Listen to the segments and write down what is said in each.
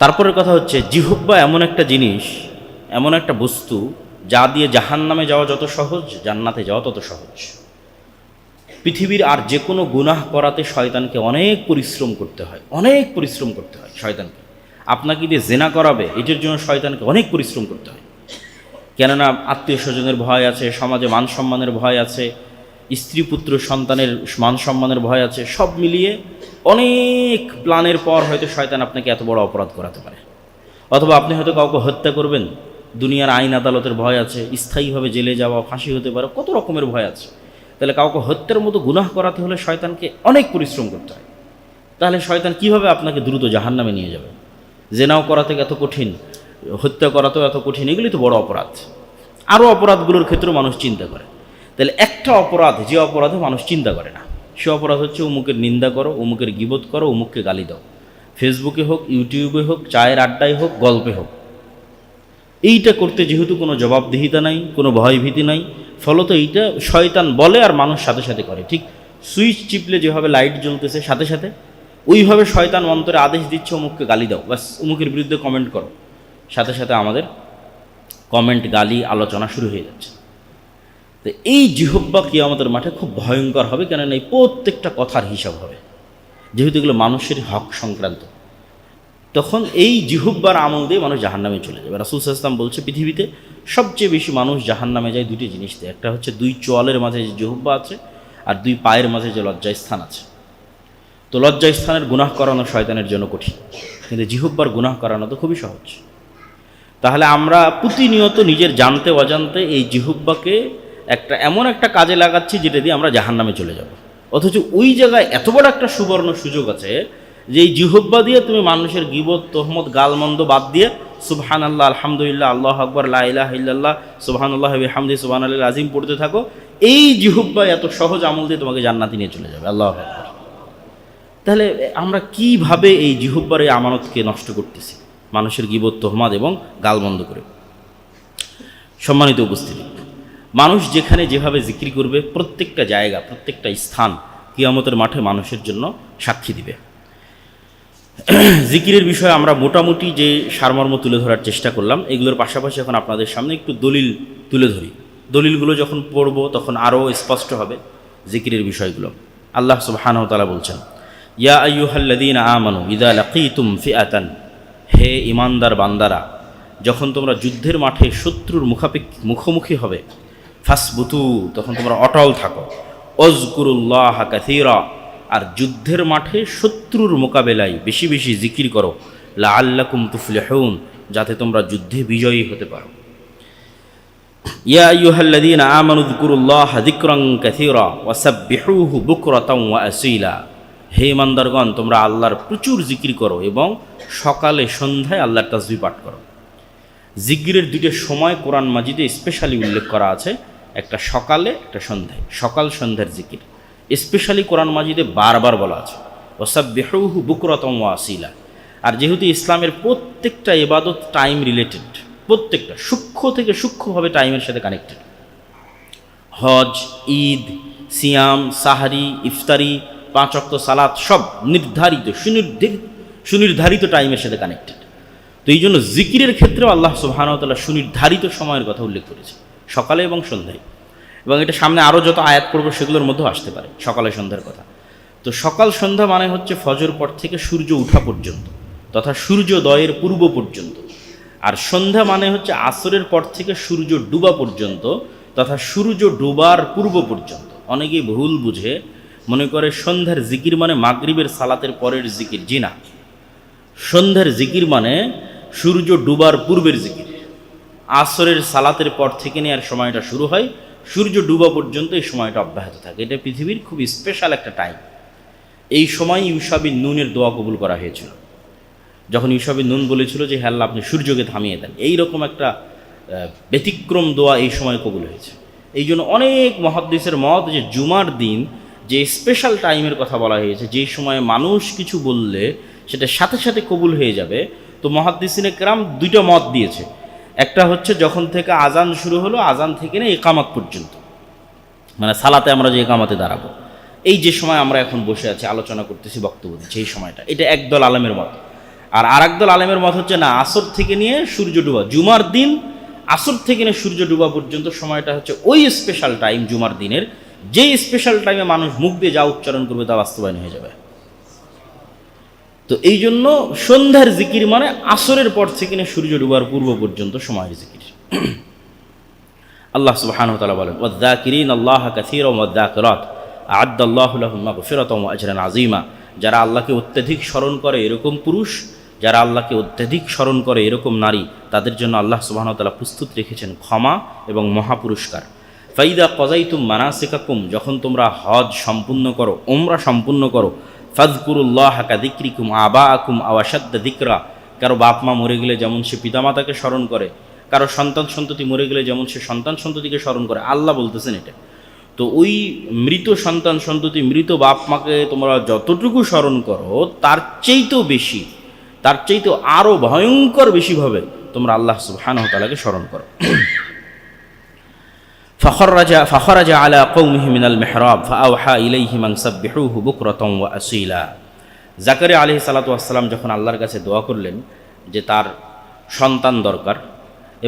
তারপরের কথা হচ্ছে জিহ্বা এমন একটা জিনিস, এমন একটা বস্তু যা দিয়ে জাহান্নামে যাওয়া যত সহজ, জান্নাতে যাওয়া তত সহজ। পৃথিবীর আর যে কোনো গুনাহ করাতে শয়তানকে অনেক পরিশ্রম করতে হয়, অনেক পরিশ্রম করতে হয় শয়তানকে। আপনাকে দিয়ে জেনা করাবে, এটার জন্য শয়তানকে অনেক পরিশ্রম করতে হয়। কেননা আত্মীয় স্বজনের ভয় আছে, সমাজে মান সম্মানের ভয় আছে, স্ত্রী পুত্র সন্তানের মান সম্মানের ভয় আছে, সব মিলিয়ে অনেক প্ল্যানের পর হয়তো শয়তান আপনাকে এত বড় অপরাধ করাতে পারে। অথবা আপনি হয়তো কাউকে হত্যা করবেন, দুনিয়ার আইন আদালতের ভয় আছে, স্থায়ীভাবে জেলে যাওয়া, ফাঁসি হতে পারে, কত রকমের ভয় আছে। তাহলে কাউকে হত্যার মতো গুনাহ করাতে হলে শয়তানকে অনেক পরিশ্রম করতে হয়। তাহলে শয়তান কিভাবে আপনাকে দ্রুত জাহান্নামে নিয়ে যাবে? জেনাও করাতে এত কঠিন, হত্যা করাতেও এত কঠিন, এগুলি তো বড় অপরাধ। আরও অপরাধগুলোর ক্ষেত্রেও মানুষ চিন্তা করে। তাহলে একটা অপরাধ, যে অপরাধে মানুষ চিন্তা করে না, সে অপরাধ হচ্ছে অমুকের নিন্দা করো, অমুকের গীবত করো, অমুককে গালি দাও। ফেসবুকে হোক, ইউটিউবে হোক, চায়ের আড্ডায় হোক, গল্পে হোক। এইটা করতে যেহেতু কোনো জবাবদিহিতা নাই, কোনো ভয়ভীতি নাই, ফলত এইটা শয়তান বলে আর মানুষ সাথে সাথে করে। ঠিক সুইচ চিপলে যেভাবে লাইট জ্বলতেছে সাথে সাথে, ওইভাবে শয়তান অন্তরে আদেশ দিচ্ছে অমুককে গালি দাও, বাস অমুকের বিরুদ্ধে কমেন্ট করো, সাথে সাথে আমাদের কমেন্ট, গালি, আলোচনা শুরু হয়ে যাচ্ছে। তো এই জিহ্বা কিয়ামতের মাঠে খুব ভয়ঙ্কর হবে, কেননা এই প্রত্যেকটা কথার হিসাব হবে, যেহেতু এগুলো মানুষের হক সংক্রান্ত। তখন এই জিহ্বার আমল দিয়ে মানুষ জাহান্নামে চলে যাবে। রাসূল সাল্লাল্লাহু আলাইহি ওয়াসাল্লাম বলছে, পৃথিবীতে সবচেয়ে বেশি মানুষ জাহান্নামে যায় দুটি জিনিস দিয়ে। একটা হচ্ছে দুই চোয়ালের মাঝে যে জিহ্বা আছে, আর দুই পায়ের মাঝে যে লজ্জাস্থান আছে। তো লজ্জাস্থানের গুনাহ করানো শয়তানের জন্য কঠিন, কিন্তু জিহ্বার গুনাহ করানো তো খুবই সহজ। তাহলে আমরা প্রতিনিয়ত নিজের জানতে অজান্তে এই জিহ্বাকে এমন একটা কাজে লাগাচ্ছি যেটা দিয়ে আমরা জাহান্নামে চলে যাব। অথচ ওই জায়গায় এত বড় একটা সুবর্ণ সুযোগ আছে যে এই জিহ্বা দিয়ে তুমি মানুষের গীবত, তহমত, গালমন্দ বাদ দিয়ে সুবহানাল্লাহ, আলহামদুলিল্লাহ, আল্লাহু আকবার, লা ইলাহা ইল্লাল্লাহ, সুবহানাল্লাহি ওয়া বিহামদিহি, সুবহানাল্লাহিল আযীম পড়তে থাকো। এই জিহ্বা এত সহজ আমল দিয়ে তোমাকে জান্নাতে নিয়ে চলে যাবে। আল্লাহু আকবার। তাহলে আমরা কিভাবে এই জিহ্বার এই আমানতকে নষ্ট করতেছি, মানুষের গীবত, তহমত এবং গালমন্দ করে? সম্মানিত উপস্থিতি, মানুষ যেখানে যেভাবে জিকির করবে, প্রত্যেকটা জায়গা, প্রত্যেকটা স্থান কিয়ামতের মাঠে মানুষের জন্য সাক্ষী দিবে। জিকিরের বিষয়ে আমরা মোটামুটি যে সারমর্ম তুলে ধরার চেষ্টা করলাম, এগুলোর পাশাপাশি এখন আপনাদের সামনে একটু দলিল তুলে ধরি। দলিলগুলো যখন পড়ব তখন আরও স্পষ্ট হবে জিকিরের বিষয়গুলো। আল্লাহ সুবহানাহু ওয়া তাআলা বলছেন, ইয়া আইয়ুহাল্লাযীনা আমানু ইযা লাকীতুম ফিআতান, হে ঈমানদার বান্দারা, যখন তোমরা যুদ্ধের মাঠে শত্রুর মুখোমুখি হবে, ফাসবুতু, তখন তোমরা অটল থাকো, ওযকুরুল্লাহ কাসীরা, আর যুদ্ধের মাঠে শত্রুর মোকাবেলায় বেশি বেশি জিকির করো, লাআল্লাকুম তুফলিহুন, যাতে তোমরা যুদ্ধে বিজয়ী হতে পারো। ইয়া আইয়ুহাল্লাযীনা আমানু যকুরুল্লাহা যিকরান কাসীরা ওয়াসাব্বিহুহু বুকরাতাও ওয়া আসীলা, হে ইমানদারগণ, তোমরা আল্লাহর প্রচুর জিকির করো এবং সকালে সন্ধ্যায় আল্লাহর তাসবিহ পাঠ করো। জিকিরের দুইটা সময় কোরআন মাজিদে স্পেশালি উল্লেখ করা আছে, একটা সকালে, একটা সন্ধ্যায়। সকাল সন্ধ্যার জিকির স্পেশালি কোরআন মাজিদে বারবার বলা আছে, ওয়াসাব্বিহুহু বুকরাতাও ওয়া আসীলা। আর যেহেতু ইসলামের প্রত্যেকটা ইবাদত টাইম রিলেটেড, প্রত্যেকটা সূক্ষ্ম থেকে সূক্ষ্মভাবে টাইমের সাথে কানেক্টেড, হজ, ঈদ, সিয়াম, সাহারি, ইফতারি, 5 ওয়াক্ত সালাত, সব নির্ধারিত সুনির্ধারিত টাইমের সাথে কানেক্টেড। তো এই জন্য জিকিরের ক্ষেত্রেও আল্লাহ সুবহানাহু ওয়া তাআলা সুনির্ধারিত সময়ের কথা উল্লেখ করেছে, সকালে এবং সন্ধ্যায়। এবং এটা সামনে আরও যত আয়াত পড়ব সেগুলোর মধ্যেও আসতে পারে সকালে সন্ধ্যার কথা। তো সকাল সন্ধ্যা মানে হচ্ছে ফজর পর থেকে সূর্য ওঠা পর্যন্ত, তথা সূর্যোদয়ের পূর্ব পর্যন্ত। আর সন্ধ্যা মানে হচ্ছে আসরের পর থেকে সূর্য ডুবা পর্যন্ত, তথা সূর্য ডুবার পূর্ব পর্যন্ত। অনেকেই ভুল বুঝে মনে করে সন্ধ্যার জিকির মানে মাগরিবের সালাতের পরের জিকির। জি না, সন্ধ্যার জিকির মানে সূর্য ডুবার পূর্বের জিকির। আসরের সালাতের পর থেকে নেওয়ার সময়টা শুরু হয়, সূর্য ডুবা পর্যন্ত এই সময়টা অব্যাহত থাকে। এটা পৃথিবীর খুব স্পেশাল একটা টাইম। এই সময় ইউশা বিন নুনের দোয়া কবুল করা হয়েছিল, যখন ইউশা বিন নুন বলেছিল যে হে আল্লাহ, আপনি সূর্যকে থামিয়ে দেন। এইরকম একটা ব্যতিক্রম দোয়া এই সময় কবুল হয়েছে। এই জন্য অনেক মুহাদ্দিসের মত যে জুমার দিন যে স্পেশাল টাইমের কথা বলা হয়েছে, যেই সময়ে মানুষ কিছু বললে সেটা সাথে সাথে কবুল হয়ে যাবে। তো মুহাদ্দিসিনে কেরাম দুইটা মত দিয়েছে। একটা হচ্ছে যখন থেকে আজান শুরু হলো, আজান থেকে না ইকামত পর্যন্ত, মানে সালাতে আমরা যে ইকামতে দাঁড়াবো, এই যে সময় আমরা এখন বসে আছি, আলোচনা করতেছি, বক্তব্য দিচ্ছি, এই সময়টা, এটা একদল আলেমের মত। আর আরেকদল আলেমের মত হচ্ছে না, আসর থেকে নিয়ে সূর্য ডুবা, জুমার দিন আসর থেকে নিয়ে সূর্য ডুবা পর্যন্ত সময়টা হচ্ছে ওই স্পেশাল টাইম জুমার দিনের, যেই স্পেশাল টাইমে মানুষ মুখ দিয়ে যা উচ্চারণ করবে তা বাস্তবায়ন হয়ে যাবে। তো এই জন্য সন্ধ্যার জিকির মানে আসরের পর থেকে নিয়ে সূর্য ডুবার পূর্ব পর্যন্ত সময়ের জিকির। আল্লাহ সুবহানাহু ওয়া তাআলা বলেন, ওয়ায-যাকিরিন আল্লাহ কাসীরান ওয়ায-যাকিরাত আ'আদ্দাল্লাহু লাহুম মাগফিরাতান ওয়া আজরান আযীমা। যারা আল্লাহকে অত্যধিক স্মরণ করে এরকম পুরুষ, যারা আল্লাহকে অত্যধিক স্মরণ করে এরকম নারী, তাদের জন্য আল্লাহ সুবহানাহু ওয়া তাআলা প্রস্তুত রেখেছেন ক্ষমা এবং মহাপুরস্কার। ফাইদা কযাইতুম মানাসিকাকুম, যখন তোমরা হজ সম্পূর্ণ করো, উমরা সম্পূর্ণ করো, ফাযকুরুল্লাহা কাযিকরিকুম আবাআকুম আও আশাদ্দা যিকরা। কারো বাপ মা মরে গেলে যেমন সে পিতামাতাকে স্মরণ করে, কারো সন্তান সন্ততি মরে গেলে যেমন সে সন্তান সন্ততিকে স্মরণ করে, আল্লাহ বলতেছেন এটা। তো ওই মৃত সন্তান সন্ততি, মৃত বাপ মাকে তোমরা যতটুকু স্মরণ করো তার চাইতেও বেশি, তার চাইতেও আরও ভয়ঙ্কর বেশিভাবে তোমরা আল্লাহ সুবহানাহু ওয়া তাআলাকে স্মরণ করো। ফাখরাজা আলা কওমিহি মিনাল মিহরাব ফাআওহা ইলাইহিম আন সাব্বিহুহু বুকরাতান ওয়া আসীলা। জাকারিয়া আলাইহিস সালাতু ওয়াস সালাম যখন আল্লাহর কাছে দোয়া করলেন যে তার সন্তান দরকার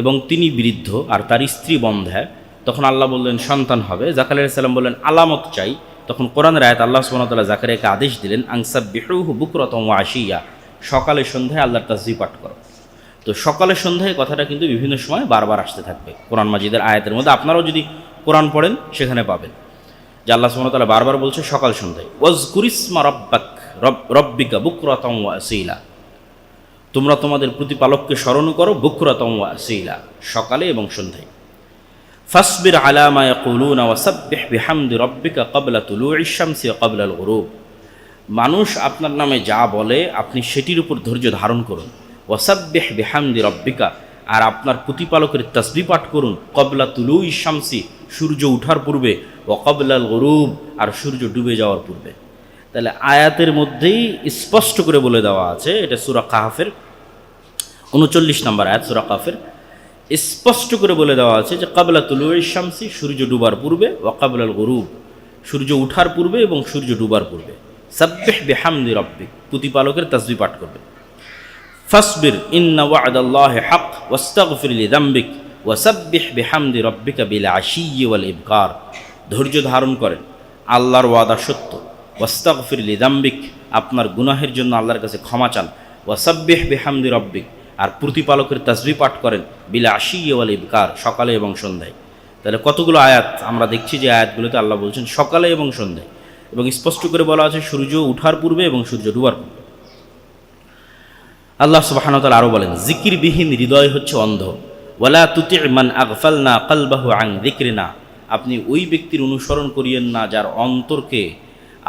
এবং তিনি বৃদ্ধ আর তার স্ত্রী বন্ধ্যা, তখন আল্লাহ বললেন সন্তান হবে। জাকারিয়া আলাইহিস সালাম বললেন আলামত চাই। তখন কোরআনের আয়াত আল্লাহ সুবহানাহু ওয়া তাআলা জাকারিয়াকে আদেশ দিলেন আন সাব্বিহুহু বুকরাতান ওয়া আশিয়া, সকালে সন্ধ্যায় আল্লাহর তাসবিহ পাঠ করো। তো সকালে সন্ধ্যায় কথাটা কিন্তু বিভিন্ন সময় বারবার আসতে থাকবে কোরআন মাজিদের আয়াতের মধ্যে। আপনারাও যদি কোরআন পড়েন সেখানে পাবেন যে আল্লাহ সুবহানাহু ওয়া তাআলা বারবার বলছে সকাল সন্ধ্যায়, ওয়াজকুরিসমা রব্বিকা বুকরাতান ওয়া আসীলা, তোমরা তোমাদের প্রতিপালককে স্মরণ করো বুকরাতান ওয়া আসীলা, সকালে এবং সন্ধ্যায়। ফাসবির আলা মা ইয়াকুলুনা ওয়াসাব্বিহ বিহামদি রব্বিকা ক্বাবলা তুলুইশ শামসি ওয়া ক্বাবলাল গুরুব। মানুষ আপনার নামে যা বলে আপনি সেটির উপর ধৈর্য ধারণ করুন। ওয়াসাব্বিহ বিহামদি রব্বিকা, আর আপনার প্রতিপালকের তাসবিহ পাঠ করুন ক্বাবলা তুলুইশ শামসি, সূর্য ওঠার পূর্বে, ওয়া ক্বাবলাল গুরুব, আর সূর্য ডুবে যাওয়ার পূর্বে। তাহলে আয়াতের মধ্যেই স্পষ্ট করে বলে দেওয়া আছে, এটা সূরা কাহফের 39 নম্বর আয়াত, সূরা কাহফের স্পষ্ট করে বলে দেওয়া আছে যে ক্বাবলা তুলুইশ শামসি, সূর্য ডুবার পূর্বে, ওয়া ক্বাবলাল গুরুব, সূর্য ওঠার পূর্বে এবং সূর্য ডুবার পূর্বে। সাব্বিহ বিহামদি রব্বিক, প্রতিপালকের তাসবিহ পাঠ করবে। ফাসবির ইন্না ওয়া'দাল্লাহি হক ওয়াস্তাগফির লিযামবিক ওয়াসাব্বিহ বিহামদি রব্বিকা বিল আশিয়্যি ওয়াল ইবকার। ধৈর্য ধারণ করেন, আল্লাহর ওয়াদা সত্য। ওয়াস্তাগফির লিযামবিক, আপনার গুনাহের জন্য আল্লাহর কাছে ক্ষমা চান। ওয়াসাব্বিহ বিহামদি রব্বিক, আর প্রতিপালকের তাসবিহ পাঠ করেন বিল আশিয়্যি ওয়াল ইবকার, সকালে এবং সন্ধ্যায়। তাহলে কতগুলো আয়াত আমরা দেখছি যে আয়াতগুলোতে আল্লাহ বলছেন সকালে এবং সন্ধ্যায়, এবং স্পষ্ট করে বলা আছে সূর্য ওঠার পূর্বে এবং সূর্য ডুবার পূর্বে। আল্লাহ সুবহানাহু ওয়া তাআলা আরও বলেন, জিকিরবিহীন হৃদয় হচ্ছে অন্ধ। ওয়ালা তুতি' মান আগফালনা কলবাহু আন যিকরিনা, আপনি ওই ব্যক্তির অনুসরণ করিয়েন না যার অন্তরকে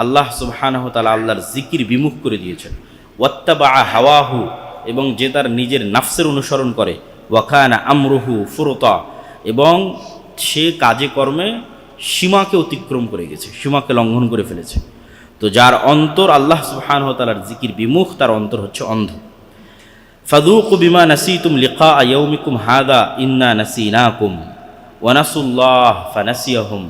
আল্লাহ সুবহানাহু ওয়া তাআলা আল্লাহর জিকির বিমুখ করে দিয়েছেন। ওয়াত্তাবা হাওয়াহু, এবং যে তার নিজের নাফসের অনুসরণ করে। ওয়া কানা আমরুহু ফুরতা, এবং সে কাজে কর্মে সীমাকে অতিক্রম করে গেছে, সীমাকে লঙ্ঘন করে ফেলেছে। তো যার অন্তর আল্লাহ সুবহানাহু ওয়া তাআলার জিকির বিমুখ, তার অন্তর হচ্ছে অন্ধ। ফাযুকু বিমা নাসিতুম লিকা ইয়াউমিকুম হাযা ইন্না নাসিনাকুম ওয়া নাসুল্লাহ ফানাসিয়াহুম।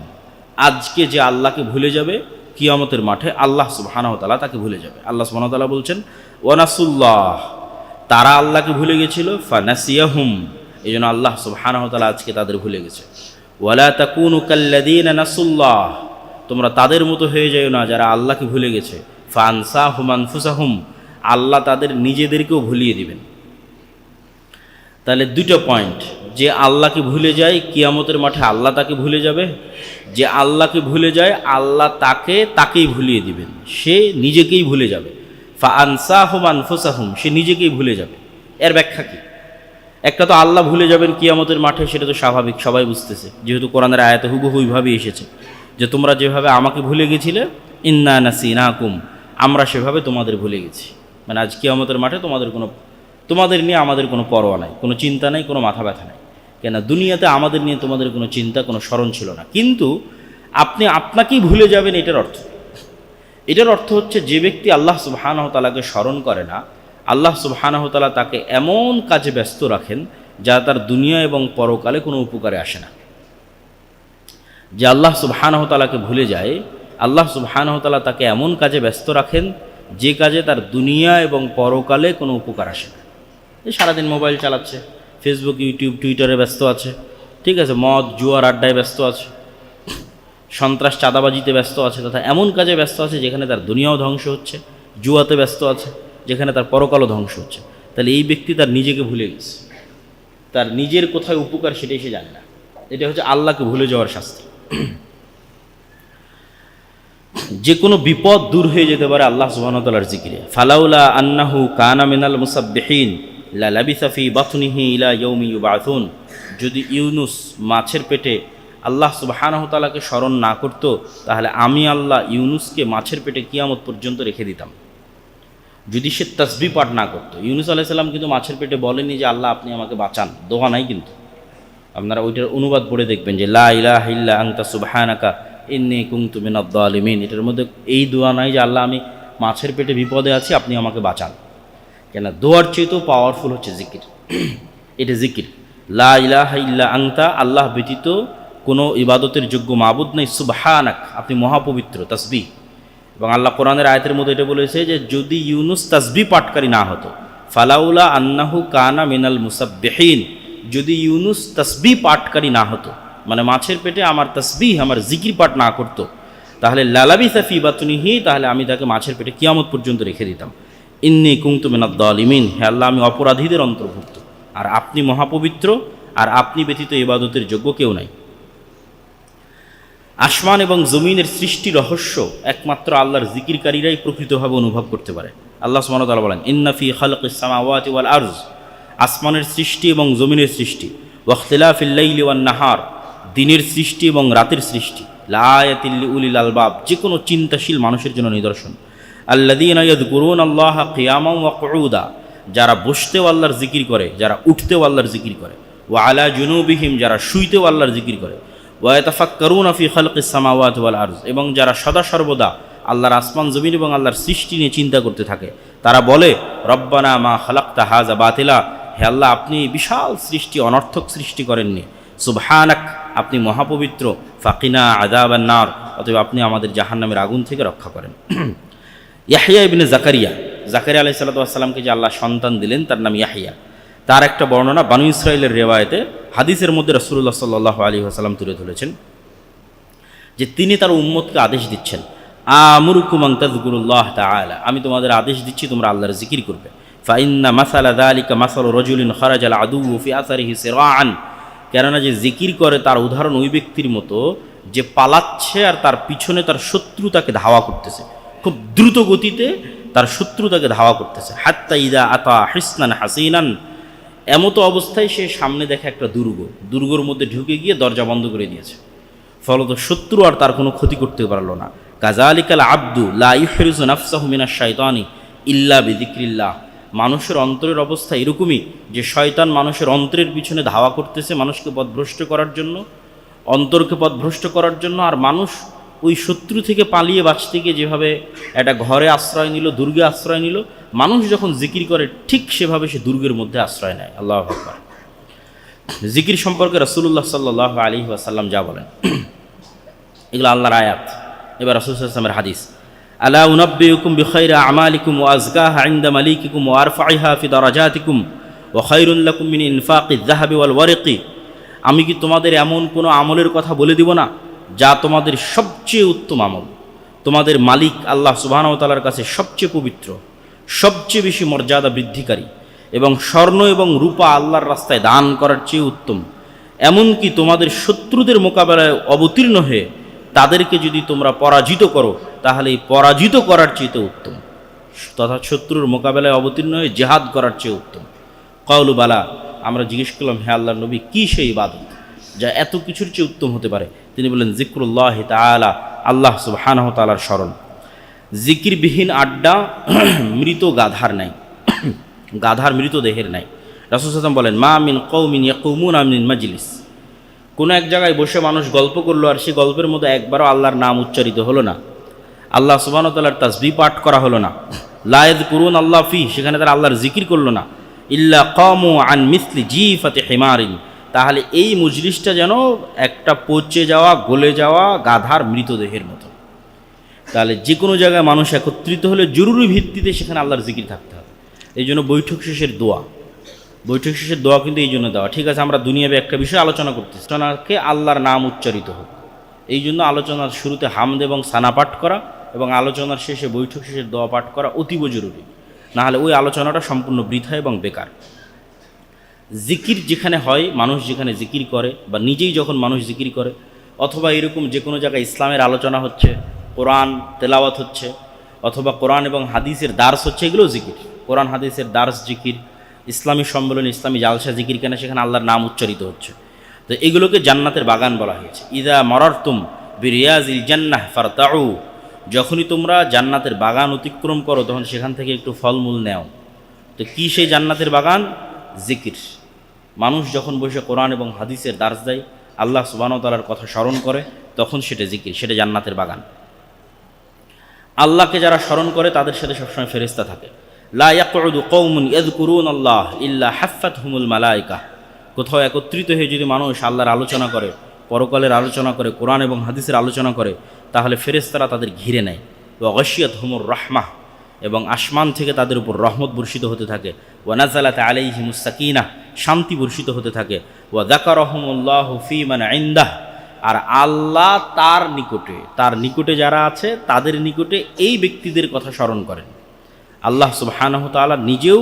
আজকে যে আল্লাহকে ভুলে যাবে কিয়ামতের মাঠে আল্লাহ সুবহানাহু ওয়া তাআলা তাকে ভুলে যাবে। আল্লাহ সুবহানাহু ওয়া তাআলা বলছেন ওয়া নাসুল্লাহ, তারা আল্লাহকে ভুলে গেছিল, ফানাসিয়াহুম, এই জন্য আল্লাহ সুবহানাহু ওয়া তাআলা আজকে তাদের ভুলে গেছে। ওয়ালা তাকুনু কাল্লাযীনা নাসুল্লাহ, তোমরা তাদের মতো হয়ে যাও না যারা আল্লাহকে ভুলে গেছে। ফানসাহুম আনফুসাহুম, আল্লাহ তাদের নিজেদেরকেও ভুলিয়ে দিবেন। তাহলে দুটো পয়েন্ট, যে আল্লাহকে ভুলে যায় কিয়ামতের মাঠে আল্লাহ তাকে ভুলে যাবে, যে আল্লাহকে ভুলে যায় আল্লাহ তাকেই ভুলিয়ে দিবেন, সে নিজেকেই ভুলে যাবে। ফানসাহুম আনফুসাহুম, সে নিজেকেই ভুলে যাবে। এর ব্যাখ্যা কি? একটা তো আল্লাহ ভুলে যাবেন কিয়ামতের মাঠে, সেটা তো স্বাভাবিক, সবাই বুঝতেছে, যেহেতু কোরআনের আয়াতে হুবহু ওইভাবেই এসেছে যে তোমরা যেভাবে আমাকে ভুলে গেছিলে, ইন্না নাসিনাকুম, আমরা সেভাবে তোমাদের ভুলে গেছি। মানে আজ কিয়ামতের মাঠে তোমাদের নিয়ে আমাদের কোনো পরোয়া নাই, কোনো চিন্তা নাই, কোনো মাথা ব্যথা নাই। কেন দুনিয়াতে আমাদের নিয়ে তোমাদের কোনো চিন্তা, কোনো স্মরণ ছিল না, কিন্তু আপনি আপনাকেই ভুলে যাবেন। এটার অর্থ হচ্ছে যে ব্যক্তি আল্লাহ সুবহানাহু ওয়া তাআলাকে স্মরণ করে না, আল্লাহ সুবহানাহু ওয়া তাআলা তাকে এমন কাজে ব্যস্ত রাখেন যা তার দুনিয়া এবং পরকালে কোনো উপকারে আসে না। যে আল্লাহ সুবহানাহু ওয়া তাআলাকে ভুলে যায়, আল্লাহ সুবহানাহু ওয়া তাআলা তাকে এমন কাজে ব্যস্ত রাখেন যে কাজে তার দুনিয়া এবং পরকালে কোনো উপকার আসে না। সারাদিন মোবাইল চালাচ্ছে, ফেসবুক, ইউটিউব, টুইটারে ব্যস্ত আছে, ঠিক আছে, মদ জুয়ার আড্ডায় ব্যস্ত আছে, সন্ত্রাস চাঁদাবাজিতে ব্যস্ত আছে, তথা এমন কাজে ব্যস্ত আছে যেখানে তার দুনিয়াও ধ্বংস হচ্ছে, জুয়াতে ব্যস্ত আছে যেখানে তার পরকালও ধ্বংস হচ্ছে। তাহলে এই ব্যক্তি তার নিজেকে ভুলে গেছে, তার নিজের কোথায় উপকার সেটাই সে জানে না। এটা হচ্ছে আল্লাহকে ভুলে যাওয়ার শাস্তি। যে কোনো বিপদ দূর হয়ে যেতে পারে আল্লাহ সুবহানাহু ওয়া তাআলার জিকিরে। ফালাউলা আন্নাহু কানা মিনাল মুসাব্বিহিন লা লাবিসা ফি বাতনিহি ইলা ইয়াউমি ইউবাথুন, যদি ইউনুস মাছের পেটে আল্লাহ সুবহানাহু ওয়া তাআলাকে স্মরণ না করত, তাহলে আমি আল্লাহ ইউনুসকে মাছের পেটে কিয়ামত পর্যন্ত রেখে দিতাম। যদি সে তাসবিহ পাঠ না করতো। ইউনুস আলাইহিস সালাম কিন্তু মাছের পেটে বলেনি যে আল্লাহ আপনি আমাকে বাঁচান, দোয়া নাই কিন্তু। আপনারা ওইটার অনুবাদ পড়ে দেখবেন যে লা ইলাহা ইল্লা আনতা সুবহানাকা ইন্নী কুনতু মিনাজ জালিমিন। এটার মধ্যে এই দোয়া নাই যে আল্লাহ আমি মাছের পেটে বিপদে আছি, আপনি আমাকে বাঁচান। কেন, দোয়ার চেয়েতেও পাওয়ারফুল হচ্ছে জিকির। এটা জিকির, লা ইলাহা ইল্লা আনতা, আল্লাহ ব্যতীত কোনো ইবাদতের যোগ্য মাবুদ নেই, সুবহানাক, আপনি মহাপবিত্র, তাসবিহ। এবং আল্লাহ কোরআনের আয়াতের মধ্যে এটা বলেছে যে যদি ইউনুস তাসবিহ পাঠকারী না হতো, ফালাউলা আন্নাহু কানা মিনাল মুসাব্বিহিন, যদি ইউনুস তাসবিহ পাঠকারী না হতো, মানে মাছের পেটে আমার তাসবিহ, আমার জিকির পাঠ না করতো, তাহলে লালাবিসা ফি বাতনিহি, তাহলে আমি তাকে মাছের পেটে কিয়ামত পর্যন্ত রেখে দিতাম। ইন্নী কুনতু মিনাজ জালিমিন, হে আল্লাহ আমি অপরাধীদের অন্তর্ভুক্ত, আর আপনি মহাপবিত্র, আর আপনি ব্যতীত ইবাদতের যোগ্য কেউ নাই। আসমান এবং জমিনের সৃষ্টি রহস্য একমাত্র আল্লাহর জিকিরকারীরাই প্রকৃতভাবে অনুভব করতে পারে। আল্লাহ সুবহানাহু ওয়া তাআলা বলেন, ইন্না ফি খালকিস সামাওয়াতি ওয়াল আরজ, আসমানের সৃষ্টি এবং জমিনের সৃষ্টি, ওয়া ইখতিলাফিল লাইলি ওয়ান নাহার, দিনের সৃষ্টি এবং রাতের সৃষ্টি, লাআয়াতিল লিউলিল আলবাব, যে কোনো চিন্তাশীল মানুষের জন্য নিদর্শন। আল্লাযীনা ইয়াযকুরুনাল্লাহা কিয়ামান ওয়া কুউদা, যারা বসতেও আল্লাহর জিকির করে, যারা উঠতেও আল্লাহর জিকির করে, ওয়া আলা জুনুবিহিম, যারা শুইতেও আল্লাহর জিকির করে, ওয়া ইয়াতাফাক্কারুনা ফি খালকিস সামাওয়াতি ওয়াল আরজ, এবং যারা সদা সর্বদা আল্লাহর আসমান জমিন এবং আল্লাহর সৃষ্টি নিয়ে চিন্তা করতে থাকে। তারা বলে, রব্বানা মা খালাকতা হাযা বাতিলা, হে আল্লাহ আপনি বিশাল সৃষ্টি অনর্থক সৃষ্টি করেননি, সুবহানাক, আপনি মহাপবিত্র, ফাকিনা আযাবান নার, অতএব আপনি আমাদের জাহান্নামের আগুন থেকে রক্ষা করেন। ইয়াহইয়া ইবনে জাকারিয়া, জাকারিয়া আলাইহিস সালাতু ওয়াস সালামকে যে আল্লাহ সন্তান দিলেন তার নাম ইয়াহইয়া, তার একটা বর্ণনা বানু ইসরাঈলের রিওয়ায়েতে হাদিসের মধ্যে রাসূলুল্লাহ সাল্লাল্লাহু আলাইহি ওয়াসাল্লাম তুলে ধরেছেন যে তিনি তার উম্মতকে আদেশ দিচ্ছেন, আমুরুকুম আন তাযকুরুল্লাহ তাআলা, আমি তোমাদের আদেশ দিচ্ছি তোমরা আল্লাহর জিকির করবে। ফাইন্না মাসালা যালিকা মাসালু রাজুলিন খারাজাল আদুউ ফি আসারিহি সিরাআন, কেননা যে জিকির করে তার উদাহরণ ওই ব্যক্তির মতো যে পালাচ্ছে আর তার পিছনে তার শত্রু তাকে ধাওয়া করতেছে, খুব দ্রুত গতিতে তার শত্রু তাকে ধাওয়া করতেছে। হাত্তা ইদা আতা হিসনান হাসিনান, এমতো অবস্থায় সে সামনে দেখে একটা দুর্গর মধ্যে ঢুকে গিয়ে দরজা বন্ধ করে দিয়েছে, ফলত শত্রু আর তার কোনো ক্ষতি করতে পারল না। কাযালিকাল আবদু লা ইহরিজু নাফসাহু মিনাশ শাইতানি ইল্লা বিযিকরিল্লাহ, মানুষের অন্তরের অবস্থা এরকমই যে শয়তান মানুষের অন্তরের পিছনে ধাওয়া করতেছে মানুষকে পথভ্রষ্ট করার জন্য, অন্তরকে পথভ্রষ্ট করার জন্য। আর মানুষ ওই শত্রু থেকে পালিয়ে বাঁচতে গিয়ে যেভাবে একটা ঘরে আশ্রয় নিল, দুর্গে আশ্রয় নিল, মানুষ যখন জিকির করে ঠিক সেভাবে সে দুর্গের মধ্যে আশ্রয় নেয়। আল্লাহু আকবার। জিকির সম্পর্কে রাসূলুল্লাহ সাল্লাল্লাহু আলাইহি ওয়াসাল্লাম যা বলেন এগুলো আল্লাহর আয়াত। এবার রাসূল সাল্লাল্লাহু আলাইহি ওয়াসাল্লামের হাদিস, আলা উনাব্বিউকুম বিখাইরি আমালিকুম ওয়া আযকাহা ইনদা মালিকিকুম ওয়া আরফাইহা ফি দারাজাতিকুম ওয়া খায়রুল লাকুম মিন ইনফাকিয যাহাবি ওয়াল ওয়ারিকি, আমি কি তোমাদের এমন কোনো আমলের কথা বলে দিব না যা তোমাদের সবচেয়ে উত্তম আমল, তোমাদের মালিক আল্লাহ সুবহানাহু ওয়া তাআলার কাছে সবচেয়ে পবিত্র, সবচেয়ে বেশি মর্যাদা বৃদ্ধিকারী, এবং স্বর্ণ এবং রূপা আল্লাহর রাস্তায় দান করার চেয়ে উত্তম। এমনকি তোমাদের শত্রুদের মোকাবেলায় অবতীর্ণ হয়ে তাদেরকে যদি তোমরা পরাজিত করো তাহলে এই পরাজিত করার চেয়ে উত্তম, তথা শত্রুর মোকাবেলায় অবতীর্ণ হয়ে জিহাদ করার চেয়ে উত্তম। কাউলু বালা, আমরা জিজ্ঞেস করলাম হে আল্লাহর নবী কী সেই ইবাদত যা এত কিছুর চেয়ে উত্তম হতে পারে? তিনি বললেন, যিকরুল্লাহ তাআলা, আল্লাহ সুবহানাহু ওয়া তাআলার স্মরণ। জিকিরবিহীন আড্ডা মৃত গাধার নাই, গাধার মৃতদেহের নাই। রাসূল সাল্লাল্লাহু আলাইহি ওয়াসাল্লাম বলেন, মা মিন কওমিন ইয়াকুমুনা মিন মাজলিস, কোনো এক জায়গায় বসে মানুষ গল্প করলো আর সেই গল্পের মধ্যে একবারও আল্লাহর নাম উচ্চারিত হলো না, আল্লাহ সুবহানাহু ওয়া তাআলার তাসবিহ পাঠ করা হলো না, লা ইয়াযকুরুন আল্লাহ ফি, সেখানে তারা আল্লাহর জিকির করলো না, ইল্লা কামু আন মিসলি জিফাতি হিমারিন, তাহলে এই মজলিসটা যেন একটা পচে যাওয়া গলে যাওয়া গাধার মৃতদেহের মতো। তাহলে যে কোনো জায়গায় মানুষ একত্রিত হলে জরুরি ভিত্তিতে সেখানে আল্লাহর জিকির থাকতে হবে। এই জন্য বৈঠক শেষের দোয়া কিন্তু এই জন্য দেওয়া। ঠিক আছে, আমরা দুনিয়াবে একটা বিষয় আলোচনা করতেছি, আলোচনাকে আল্লাহর নাম উচ্চারিত হোক, এই জন্য আলোচনার শুরুতে হামদ এবং সানা পাঠ করা এবং আলোচনার শেষে বৈঠক শেষের দোয়া পাঠ করা অতীব জরুরি। না হলে ওই আলোচনাটা সম্পূর্ণ বৃথা এবং বেকার। জিকির যেখানে হয়, মানুষ যেখানে জিকির করে বা নিজেই যখন মানুষ জিকির করে, অথবা এরকম যে কোনো জায়গায় ইসলামের আলোচনা হচ্ছে, কোরআন তেলাওয়াত হচ্ছে, অথবা কোরআন এবং হাদিসের দার্স হচ্ছে, এগুলোও জিকির। কোরআন হাদিসের দার্স জিকির, ইসলামী সম্মেলন, ইসলামী জালসা জিকির, কেন সেখানে আল্লাহর নাম উচ্চারিত হচ্ছে। তো এগুলোকে জান্নাতের বাগান বলা হয়েছে। ইদা মরারতুম বিরিয়াজিল জান্নাহ ফারতাউ, যখনই তোমরা জান্নাতের বাগান অতিক্রম করো তখন সেখান থেকে একটু ফলমূল নেও। তো কী সেই জান্নাতের বাগান? জিকির। মানুষ যখন বসে কোরআন এবং হাদিসের দার্স দেয়, আল্লাহ সুবহানাহু ওয়া তাআলার কথা স্মরণ করে, তখন সেটা জিকির, সেটা জান্নাতের বাগান। আল্লাহকে যারা স্মরণ করে তাদের সাথে সবসময় ফেরেশতা থাকে। লা ইয়াকউদু কওমুন ইয়াযকুরুনাল্লাহ ইল্লা হাফফাতহুমুল মালায়েকা, কোথাও একত্রিত হয়ে যদি মানুষ আল্লাহর আলোচনা করে, পরকালের আলোচনা করে, কোরআন এবং হাদিসের আলোচনা করে, তাহলে ফেরেশতারা তাদের ঘিরে নেয়। ওয়া গাশিয়াতহুমুর রাহমাহ, এবং আসমান থেকে তাদের উপর রহমত বর্ষিত হতে থাকে। ওয়া নাযালাত আলাইহিমুস সাকিনাহ, শান্তি বর্ষিত হতে থাকে। ওয়া যাকারাহুমুল্লাহু ফী মান ইনদাহ, আর আল্লাহ তার নিকটে যারা আছে তাদের নিকটে এই ব্যক্তিদের কথা স্মরণ করেন। আল্লাহ সুবহানাহু ওয়া তাআলা নিজেও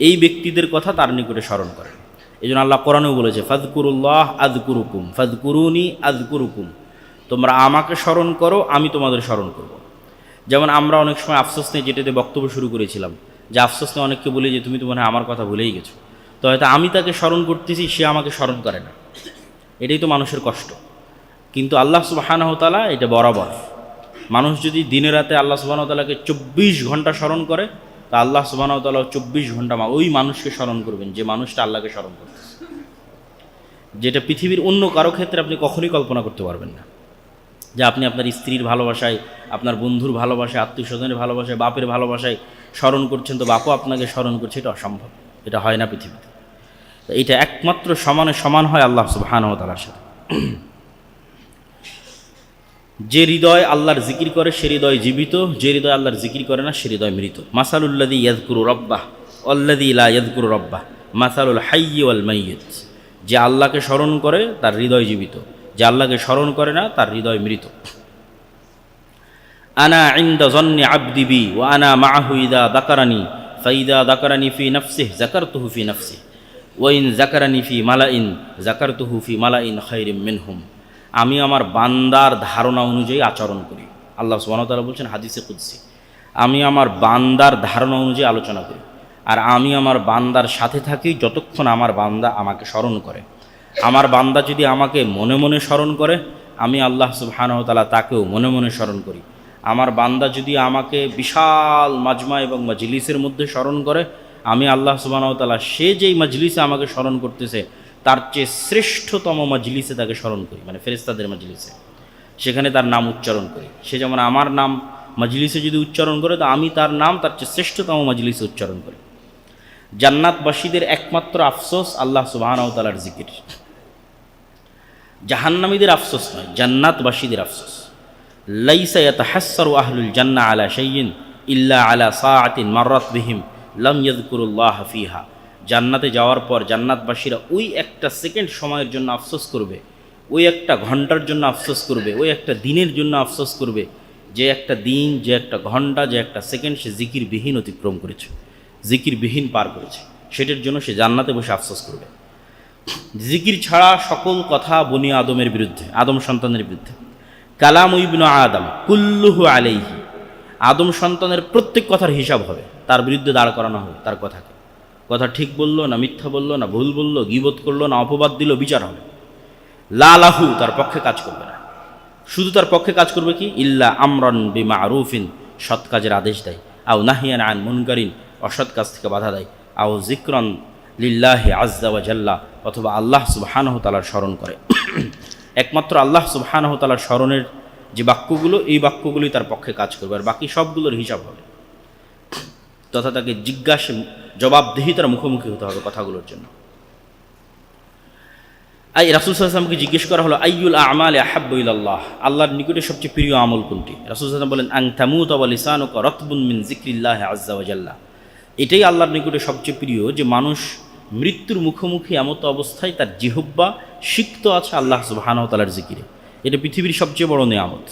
এই ব্যক্তিদের কথা তার নিকটে স্মরণ করেন। এই জন্য আল্লাহ কোরআনেও বলেছে, ফাযকুরুল্লাহ আযকুরুকুম ফাযকুরুনি আযকুরুকুম, তোমরা আমাকে স্মরণ করো, আমি তোমাদের স্মরণ করব। যেমন আমরা অনেক সময় আফসোস নিয়ে যেটাতে বক্তব্য শুরু করেছিলাম, যে আফসোস নিয়ে অনেককে বলি যে তুমি তো মনে হয় আমার কথা ভুলেই গেছো। তো হয়তো আমি তাকে স্মরণ করতেছি, সে আমাকে স্মরণ করে না, এটাই তো মানুষের কষ্ট। কিন্তু আল্লাহ সুবহানাহু ওয়া তাআলা এটা বরাবর। মানুষ যদি দিনে রাতে আল্লাহ সুবহানাহু ওয়া তাআলাকে 24 ঘন্টা স্মরণ করে, তা আল্লাহ সুবহানাহু ওয়া তাআলা 24 ঘন্টা ওই মানুষকে স্মরণ করবেন যে মানুষটা আল্লাহকে স্মরণ করতেছে, যেটা পৃথিবীর অন্য কারো ক্ষেত্রে আপনি কখনোই কল্পনা করতে পারবেন না। যে আপনি আপনার স্ত্রীর ভালোবাসায়, আপনার বন্ধুর ভালোবাসায়, আত্মীয় স্বজনের ভালোবাসায়, বাপের ভালোবাসায় স্মরণ করছেন, তো বাপও আপনাকে স্মরণ করছে, এটা অসম্ভব, এটা হয় না পৃথিবীতে। তো এটা একমাত্র সমান হয় আল্লাহ সুবহানাহু ওয়া তাআলার সাথে। যে হৃদয় আল্লাহর জিকির করে সে হৃদয় জীবিত, যে হৃদয় আল্লাহর জিকির করে না সে হৃদয় মৃত। মাসালুল্লাযী ইয়াযকুরু রাব্বাহ ওয়াল্লাযী লা ইয়াযকুরু রাব্বাহ মাসালুল হাইয়্যি ওয়াল মাইয়িত, যে আল্লাহকে স্মরণ করে তার হৃদয় জীবিত, যে আল্লাহকে স্মরণ করে না তার হৃদয় মৃত। আনা ইনদা যন্নি আবদি বি ওয়া আনা মাআহু ইযা যাকারানি ফাইযা যাকারানি ফি নাফসিহি যাকারতুহু ফি নাফসিহি ওয়া ইন যাকারানি ফি মালাইন যাকারতুহু ফি মালাইন খায়রিম মিনহুম। আমি আমার বান্দার ধারণা অনুযায়ী আচরণ করি। আল্লাহ সুবহানাহু ওয়া তাআলা বলছেন হাদিসে কুদসি, আমি আমার বান্দার ধারণা অনুযায়ী আলোচনা করি, আর আমি আমার বান্দার সাথে থাকি যতক্ষণ আমার বান্দা আমাকে স্মরণ করে। আমার বান্দা যদি আমাকে মনে মনে স্মরণ করে, আমি আল্লাহ সুবহানাহু ওয়া তাআলা তাকেও মনে মনে স্মরণ করি। আমার বান্দা যদি আমাকে বিশাল মাজমা এবং মাজলিসের মধ্যে স্মরণ করে, আমি আল্লাহ সুবহানাহু ওয়া তাআলা সে যেই মাজলিসে আমাকে স্মরণ করতেছে তার চেয়ে শ্রেষ্ঠতম মাজলিসে তাকে স্মরণ করি, মানে ফেরেশতাদের মাজলিসে, সেখানে তার নাম উচ্চারণ করি। সে যেমন আমার নাম মাজলিসে যদি উচ্চারণ করে, তো আমি তার নাম তার চেয়ে শ্রেষ্ঠতম মাজলিসে উচ্চারণ করি। জান্নাতবাসীদের একমাত্র আফসোস আল্লাহ সুবহানাহু ওয়া তাআলার জিকির। জাহান্নামীদের আফসোস নয়, জান্নাতবাসীদের আফসোস। লাইসা ইয়াতাহাসসারু আহলুল জান্নাহ আলা শাইইন ইল্লা আলা সাআতিন মাররাত বিহিম লাম ইয়াযকুরুল্লাহ ফিহা। জান্নাতে যাওয়ার পর জান্নাতবাসীরা ওই একটা সেকেন্ড সময়ের জন্য আফসোস করবে, ওই একটা ঘন্টার জন্য আফসোস করবে, ওই একটা দিনের জন্য আফসোস করবে, যে একটা দিন, যে একটা ঘন্টা, যে একটা সেকেন্ড সে জিকিরবিহীন অতিক্রম করেছে, জিকিরবিহীন পার করেছে, সেটার জন্য সে জান্নাতে বসে আফসোস করবে। জিকির ছাড়া সকল কথা বনি আদমের বিরুদ্ধে, আদম সন্তানের বিরুদ্ধে। কালাম ইবনু আদম কুল্লুহু আলাইহি, আদম সন্তানের প্রত্যেক কথার হিসাব হবে, তার বিরুদ্ধে দাঁড় করানো হবে। তার কথা ঠিক বললো না মিথ্যা বললো না ভুল বললো, গীবত করলো না অপবাদ দিল, বিচার হবে। লা লাহু, তার পক্ষে কাজ করবে না। শুধু তার পক্ষে কাজ করবে কি? ইল্লা আমরান বিমারুফিন, সৎ কাজের আদেশ দেয়। আও নাহিয়ান আন মুনকারিন, অসৎ কাজ থেকে বাধা দেয়। আও যিকরান লিল্লাহি আযজা ওয়া জাল্লা, অথবা আল্লাহ সুবহানাহু ওয়া তাআলার স্মরণ করে। একমাত্র আল্লাহ সুবহানাহু ওয়া তাআলার স্মরণের যে বাক্যগুলো, এই বাক্যগুলোই তার পক্ষে কাজ করবে, আর বাকি সবগুলোর হিসাব হবে, তথা তাকে জবাবদিহিতার মুখোমুখি হতে হবে কথাগুলোর জন্য। রাসূল সাল্লাল্লাহু আলাইহি ওয়াসাল্লামকে জিজ্ঞেস করা হলো আইয়ুল আমালি আহাব্বু ইলাল্লাহ, আল্লাহর নিকটে সবচেয়ে প্রিয় আমল কোনটি? রাসূল সাল্লাল্লাহু আলাইহি ওয়াসাল্লাম বলেন আন তামুতা ওয়া লিসানুকা রাতবুন মিন যিকরিল্লাহি আযজা ওয়া জাল্লা। এটাই আল্লাহর নিকটে সবচেয়ে প্রিয়, যে মানুষ মৃত্যুর মুখোমুখি এমত অবস্থায় তার জিহ্বা সিক্ত আছে আল্লাহ সুবহানাহু ওয়া তাআলার জিকিরে। এটা পৃথিবীর সবচেয়ে বড় নেয়ামত,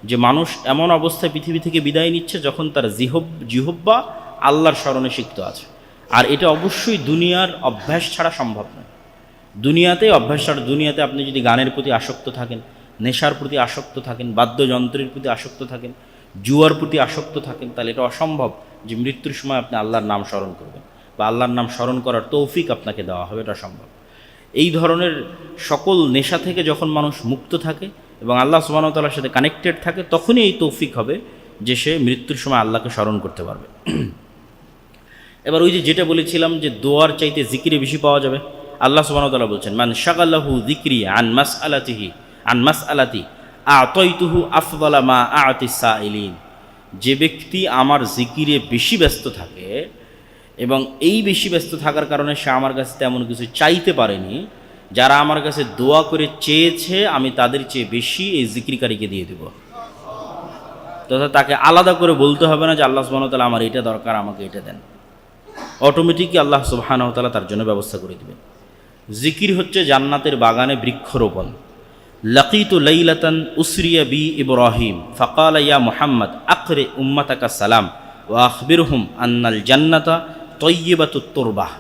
যে মানুষ এমন অবস্থায় পৃথিবী থেকে বিদায় নিচ্ছে যখন তার জিহ্বা আল্লাহর স্মরণে সিক্ত আছে। আর এটা অবশ্যই দুনিয়ার অভ্যাস ছাড়া সম্ভব নয়। দুনিয়াতে অভ্যাস ছাড়া, দুনিয়াতে আপনি যদি গানের প্রতি আসক্ত থাকেন, নেশার প্রতি আসক্ত থাকেন, বাদ্যযন্ত্রের প্রতি আসক্ত থাকেন, জুয়ার প্রতি আসক্ত থাকেন, তাহলে এটা অসম্ভব যে মৃত্যুর সময় আপনি আল্লাহর নাম স্মরণ করবেন বা আল্লাহর নাম স্মরণ করার তৌফিক আপনাকে দেওয়া হবে, এটা সম্ভব। এই ধরনের সকল নেশা থেকে যখন মানুষ মুক্ত থাকে এবং আল্লাহ সুবহানাহু ওয়া তাআলার সাথে কানেক্টেড থাকে, তখনই এই তৌফিক হবে যে সে মৃত্যুর সময় আল্লাহকে স্মরণ করতে পারবে। এবার ওই যেটা বলেছিলাম যে দোয়ার চাইতে জিকিরে বেশি পাওয়া যাবে, আল্লাহ সুবহানাহু ওয়া তাআলা বলছেন মান শাগালাহু যিকরি আন মাসআলাতি আতাইতুহু আফদালা মা আ'তিস সাইলিন। যে ব্যক্তি আমার জিকিরে বেশি ব্যস্ত থাকে এবং এই বেশি ব্যস্ত থাকার কারণে সে আমার কাছে তেমন কিছু চাইতে পারেনি, যারা আমার কাছে দোয়া করে চেয়েছে আমি তাদের চেয়ে বেশি এই জিকিরকারীকে দিয়ে দেব। তথা তাকে আলাদা করে বলতে হবে না যে আল্লাহ সুবহানাহু ওয়া তাআলা আমার এটা দরকার, আমাকে এটা দেন। অটোমেটিকই আল্লাহ সুবহানাহু ওয়া তাআলা তার জন্য ব্যবস্থা করে দেবেন। জিকির হচ্ছে জান্নাতের বাগানে বৃক্ষরোপণ। লাকিতু লাইলাতান উসরিয়া বি ইব্রাহিম ফাকালা ইয়া মুহাম্মদ আকরি উম্মাতাকা সালাম ওয়া আখবিরহুম আন্নাল জান্নাতা তাইয়্যিবাতুত তুরবাহ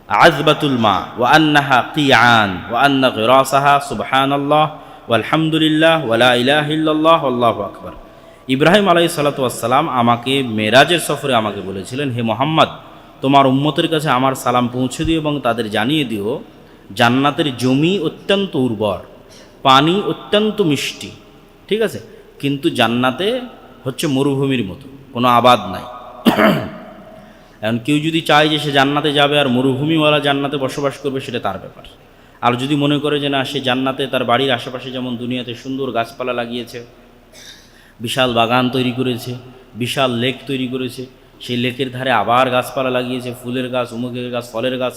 আযবাতুল মা ওয়া আন্নাহা কিয়ান ওয়া আন্না গিরাসাহা সুবহানাল্লাহ ওয়ালহামদুলিল্লাহ ওয়া লা ইলাহা ইল্লাল্লাহ আল্লাহু আকবার। ইব্রাহিম আলাইহিস সালাতু ওয়াস সালাম আমাকে মেরাজের সফরে আমাকে বলেছিলেন, হে মুহাম্মদ, তোমার উম্মতের কাছে আমার সালাম পৌঁছে দিও এবং তাদের জানিয়ে দিও জান্নাতের জমি অত্যন্ত উর্বর, পানি অত্যন্ত মিষ্টি, ঠিক আছে, কিন্তু জান্নাতে হচ্ছে মরুভূমির মতো, কোনো আবাদ নাই। এখন কেউ যদি চায় যে সে জান্নাতে যাবে আর মরুভূমিওয়ালা জান্নাতে বসবাস করবে, সেটা তার ব্যাপার। আর যদি মনে করে যে না, সে জান্নাতে তার বাড়ির আশেপাশে যেমন দুনিয়াতে সুন্দর গাছপালা লাগিয়েছে, বিশাল বাগান তৈরি করেছে, বিশাল লেক তৈরি করেছে, সেই লেকের ধারে আবার গাছপালা লাগিয়েছে, ফুলের গাছ, অমুকের গাছ, ফলের গাছ,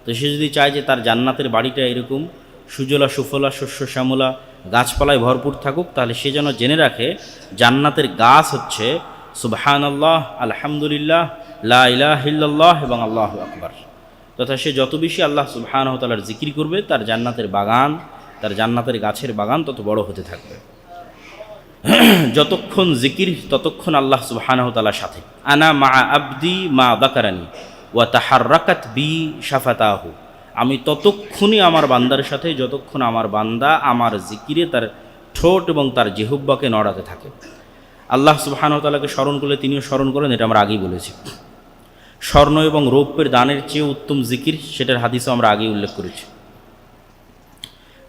তো সে যদি চায় যে তার জান্নাতের বাড়িটা এরকম সুজলা সুফলা শস্য শ্যামলা গাছপালায় ভরপুর থাকুক, তাহলে সে যেন জেনে রাখে জান্নাতের গাছ হচ্ছে সুবহানাল্লাহ, আলহামদুলিল্লাহ, লা ইলাহা ইল্লাল্লাহ এবং আল্লাহু আকবার। তথা সে যত বেশি আল্লাহ সুবহানাহু ওয়া তাআলার জিকির করবে, তার জান্নাতের বাগান, তার জান্নাতের গাছের বাগান তত বড় হতে থাকবে। যতক্ষণ জিকির ততক্ষণ আল্লাহ সুবহানাহু ওয়া তাআলার সাথে। আনা মা আবদি মা যাকারানি ওয়া তাহাররাকাত বি শাফাতাহু। আমি ততক্ষণই আমার বান্দার সাথে যতক্ষণ আমার বান্দা আমার জিকিরে তার ঠোঁট এবং তার জিহ্বাকে নড়াতে থাকে। আল্লাহ সুবহানাহু ওয়া তাআলাকে স্মরণ করলে তিনিও স্মরণ করেন, এটা আমরা আগেই বলেছি। স্বর্ণ এবং রৌপ্যের দানের চেয়ে উত্তম জিকির, সেটার হাদিসও আমরা আগেই উল্লেখ করেছি।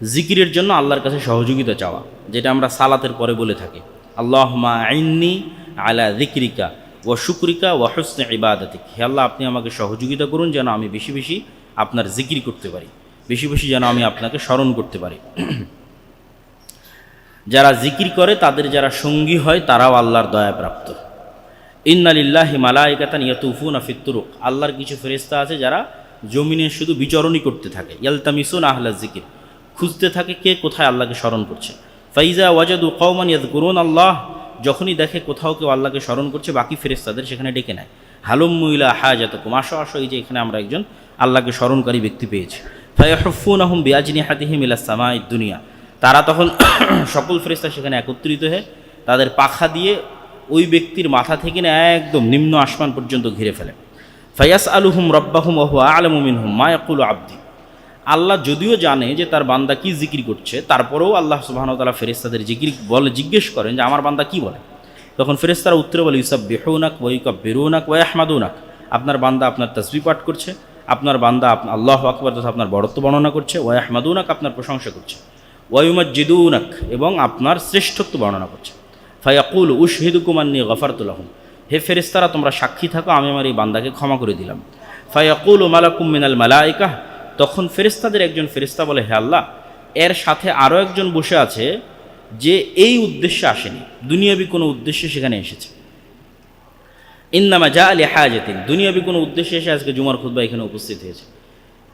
জিকিরের জন্য আল্লাহর কাছে সহযোগিতা চাওয়া, যেটা আমরা সালাতের পরে বলে থাকি, আল্লাহুম্মা আইন্নি আলা যিকরিকা ওয়া শুকরিকা ওয়া হুসনি ইবাদাতিক। হে আল্লাহ, আপনি আমাকে সহযোগিতা করুন যেন আমি বেশি বেশি আপনার জিকির করতে পারি, বেশি বেশি যেন আমি আপনাকে স্মরণ করতে পারি। যারা জিকির করে তাদের যারা সঙ্গী হয় তারাও আল্লাহর দয়াপ্রাপ্ত। ইন্না লিল্লাহি মালাইকাতান ইয়াতুফুনা ফিত তুরুক। আল্লাহর কিছু ফেরেশতা আছে যারা জমিনে শুধু বিচরণই করতে থাকে, ইয়ালতামিসুনা আহলা যিকির, খুঁজতে থাকে কে কোথায় আল্লাহকে স্মরণ করছে। ফাইজা ওয়াজাদু কওমান ইয়াযকুরুন আল্লাহ, যখনই দেখে কোথাও কেউ আল্লাহকে স্মরণ করছে, বাকি ফেরেশতাদের সেখানে ডেকে নেয়। হালুম্মু ইলা হাজাতুকুম, আসো আসো, এই যে এখানে আমরা একজন আল্লাহকে স্মরণকারী ব্যক্তি পেয়েছি। ফায়াহুফুনাহুম বিআজনিহাতিহিম ইলাস সামাঈদ দুনিয়া, তারা তখন সকল ফেরেশতা সেখানে একত্রিত হয়ে তাদের পাখা দিয়ে ওই ব্যক্তির মাথা থেকে না একদম নিম্ন আসমান পর্যন্ত ঘিরে ফেলে। ফায়াসআলুহুম রাব্বাহুম ওয়া হুয়া আ'লামু মিনহুম মা ইয়াকুলু আবদি। আল্লাহ যদিও জানে যে তার বান্দা কি জিকির করছে, তারপরেও আল্লাহ সুবহানাহু ওয়া তাআলা ফেরেশতাদের জিজ্ঞেস করেন যে আমার বান্দা কি বলে। তখন ফেরেশতারা উত্তরে বলে ইউসাব্বিহুনাক ওয়া ইউকাব্বিরুনাক ওয়া ইয়াহমাদুনাক, আপনার বান্দা আপনার তাসবিহ পাঠ করছে, আপনার বান্দা আল্লাহু আকবার তথা আপনার বড়ত্ব বর্ণনা করছে, ওয়া ইয়াহমাদুনাক আপনার প্রশংসা করছে, ওয়া ইউমাজ্জিদুনাক এবং আপনার শ্রেষ্ঠত্ব বর্ণনা করছে। ফায়াকুলু উশহিদুকুম আন্নী গফারতু লাহুম, হে ফেরেশতারা তোমরা সাক্ষী থাকো আমি আমার এই বান্দাকে ক্ষমা করে দিলাম। ফায়াকুলু মালাকুম মিনাল মালাইকাহ, তখন ফেরেশতাদের একজন ফেরেশতা বলে, হে আল্লাহ, এর সাথে আরও একজন বসে আছে যে এই উদ্দেশ্যে আসেনি, দুনিয়াবি কোনো উদ্দেশ্যে সেখানে এসেছে। ইন্নামা জা আলি হাজাতিন, দুনিয়াবি কোনো উদ্দেশ্যে এসে আজকে জুমার খুতবা এখানে উপস্থিত হয়েছে।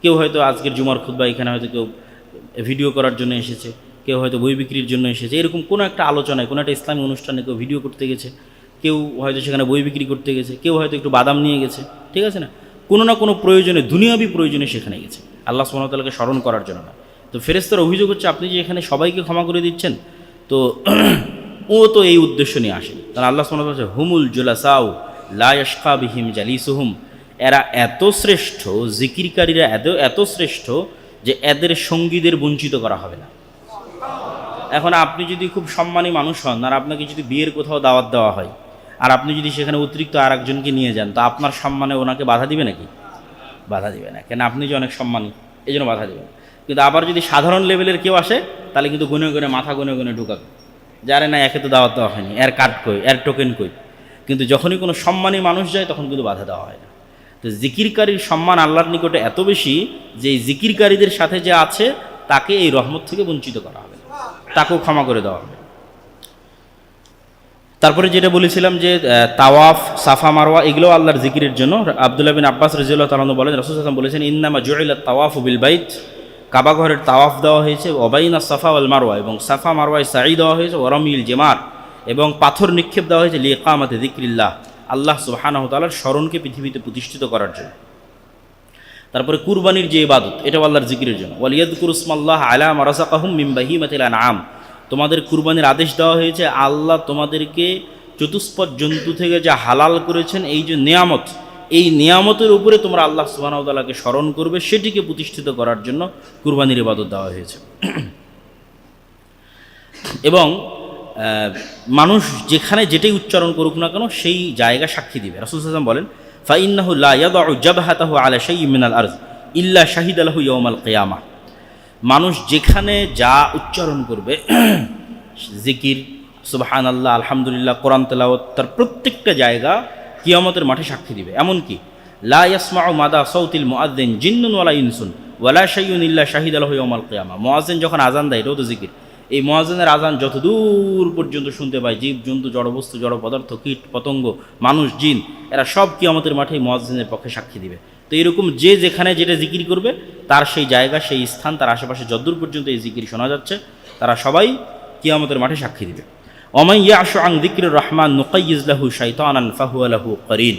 কেউ হয়তো আজকের জুমার খুতবা এখানে হয়তো কেউ ভিডিও করার জন্য এসেছে, কেউ হয়তো বই বিক্রির জন্য এসেছে, এরকম কোনো একটা আলোচনায়, কোনো একটা ইসলামী অনুষ্ঠানে কেউ ভিডিও করতে গেছে, কেউ হয়তো সেখানে বই বিক্রি করতে গেছে, কেউ হয়তো একটু বাদাম নিয়ে গেছে, ঠিক আছে না, কোনো না কোনো প্রয়োজনে, দুনিয়াবি প্রয়োজনে সেখানে গেছে, আল্লাহ সুবহানাহু ওয়া তাআলাকে স্মরণ করার জন্য না। তো ফেরেশতারা অভিযোগ হচ্ছে আপনি যে এখানে সবাইকে ক্ষমা করে দিচ্ছেন, তো ও তো এই উদ্দেশ্য নিয়ে আসেন। তাহলে আল্লাহ সুবহানাহু ওয়া তাআলা হুমুল জুলাসাউ লা ইয়াশকা বিহিম জালিসুহুম, এরা এত শ্রেষ্ঠ, জিকিরকারীরা এত শ্রেষ্ঠ যে এদের সঙ্গীদের বঞ্চিত করা হবে না। এখন আপনি যদি খুব সম্মানী মানুষ হন, আর আপনাকে যদি বিয়ের কোথাও দাওয়াত দেওয়া হয়, আর আপনি যদি সেখানে অতিরিক্ত আর একজনকে নিয়ে যান, তো আপনার সম্মানে ওনাকে বাধা দিবে নাকি? বাধা দিবে না, কেন আপনি যে অনেক সম্মানী, এই জন্য বাধা দিবে না। কিন্তু আবার যদি সাধারণ লেভেলের কেউ আসে, তাহলে কিন্তু গুনে গুনে মাথা গুনে গুনে ঢুকাবে, যারে না একে তো দাওয়াত দেওয়া হয়নি, এর কার্ড কই, এর টোকেন কই। কিন্তু যখনই কোনো সম্মানী মানুষ যায়, তখন কিন্তু বাধা দেওয়া হয় না। তো জিকিরকারীর সম্মান আল্লাহর নিকটে এত বেশি যে এই জিকিরকারীদের সাথে যে আছে, তাকে এই রহমত থেকে বঞ্চিত করা হবে, তাকেও ক্ষমা করে দেওয়া হবে। তারপরে যেটা বলেছিলাম যে তাওয়াফ, সাফা মারওয়া, এগুলো আল্লাহর জিকিরের জন্য। আব্দুল্লাহ বিন আব্বাস রাদিয়াল্লাহু তাআলা বলেন, রাসূল সাল্লাল্লাহু আলাইহি ওয়াসাল্লাম বলেছেন, ইন্নামা জুইলাত তাওয়াফু বিল বাইত, কাবা ঘরের তাওয়াফ দেওয়া হয়েছে, ওয়াবাইনা সাফা ওয়াল মারওয়া, এবং সাফা মারওয়ায় সাঈ দেওয়া হয়েছে, ওয়ারামিল জেমার, এবং পাথর নিক্ষেপ দেওয়া হয়েছে, লিইকামাতি যিকরিল্লাহ, আল্লাহ সুবহানাহু ওয়া তাআলার স্মরণকে পৃথিবীতে প্রতিষ্ঠিত করার জন্য। তারপরে কুরবানির যে ইবাদত, এটাও আল্লাহর জিকিরের জন্য। ওয়ালিয়াযকুরু ইসমাল্লাহ আলা মা রাযাকাহুম মিন বাহিমাতিল আনআম, তোমাদের কুরবানির আদেশ দেওয়া হয়েছে, আল্লাহ তোমাদেরকে চতুষ্পদ জন্তু থেকে যা হালাল করেছেন, এই যে নিয়ামত, এই নিয়ামতের উপরে তোমরা আল্লাহ সুবহানাহু ওয়া তাআলাকে স্মরণ করবে, সেটিকে প্রতিষ্ঠিত করার জন্য কুরবানির ইবাদত দেওয়া হয়েছে। এবং মানুষ যেখানে যেটাই উচ্চারণ করুক না কেন, সেই জায়গা সাক্ষী দিবে। রাসূল সাল্লাল্লাহু আলাইহি ওয়াসাল্লাম বলেন, ফাইন্নাহু লা ইয়াদউ জাবহাতাহু আলা শাইইন মিনাল আরজ ইল্লা শাহিদা লাহু ইয়াউমাল কিয়ামাহ, মানুষ যেখানে যা উচ্চারণ করবে, জিকির, সুবহানাল্লাহ, আলহামদুলিল্লাহ, কোরআন তেলাওয়াত, তার প্রত্যেকটা জায়গা কিয়ামতের মাঠে সাক্ষী দিবে। এমনকি লা ইয়াসমাউ মাদা সাউতিল মুআদ্দিন জিন্নুন ওয়ালা ইনসুন ওয়ালা শাইউন ইল্লা শাহিদা লাহু ইয়াউমাল কিয়ামাহ, মুয়াজ্জিন যখন আজান দেয়, এটাও তো জিকির, এই মুয়াজ্জিনের আজান যত দূর পর্যন্ত শুনতে পায়, জীব জন্তু, জড়বস্তু, জড় পদার্থ, কীট পতঙ্গ, মানুষ, জিন, এরা সব কিয়ামতের মাঠে মুয়াজ্জিনের পক্ষে সাক্ষী দিবে। তো এরকম যে যেখানে যেটা জিকির করবে, তার সেই জায়গা, সেই স্থান, তার আশেপাশে যতদূর পর্যন্ত এই জিকির শোনা যাচ্ছে, তারা সবাই কিয়ামতের মাঠে সাক্ষী দিবে। ওমান ইয়াশু আন যিকরির রহমান নুকাইয়িজ লাহু শাইতানান ফাহুয়া লাহু করিন,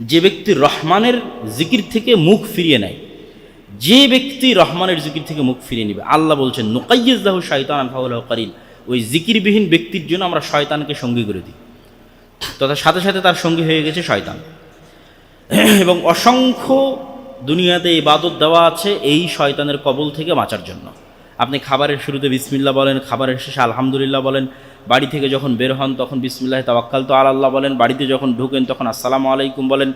যে ব্যক্তি রহমানের জিকির থেকে মুখ ফিরিয়ে নেয়, যে ব্যক্তি রহমানের জিকির থেকে মুখ ফিরিয়ে নেবে, আল্লাহ বলছেন নুকাইয়িজ লাহু শাইতানান ফাহুয়া লাহু করিন, ওই জিকিরবিহীন ব্যক্তির জন্য আমরা শয়তানকে সঙ্গী করে দিই, তথা সাথে সাথে তার সঙ্গী হয়ে গেছে শয়তান। এবং অসংখ্য দুনিয়াতে ইবাদত দেওয়া আছে এই শয়তানের কবল থেকে বাঁচার জন্য। আপনি খাবারের শুরুতে বিসমিল্লাহ বলেন, খাবারের শেষে আলহামদুলিল্লাহ বলেন, বাড়ি থেকে যখন বের হন তখন বিসমিল্লাহ তাওয়াক্কালতু আলাল্লাহ বলেন, বাড়িতে যখন ঢুকেন তখন আসসালামু আলাইকুম বলেন,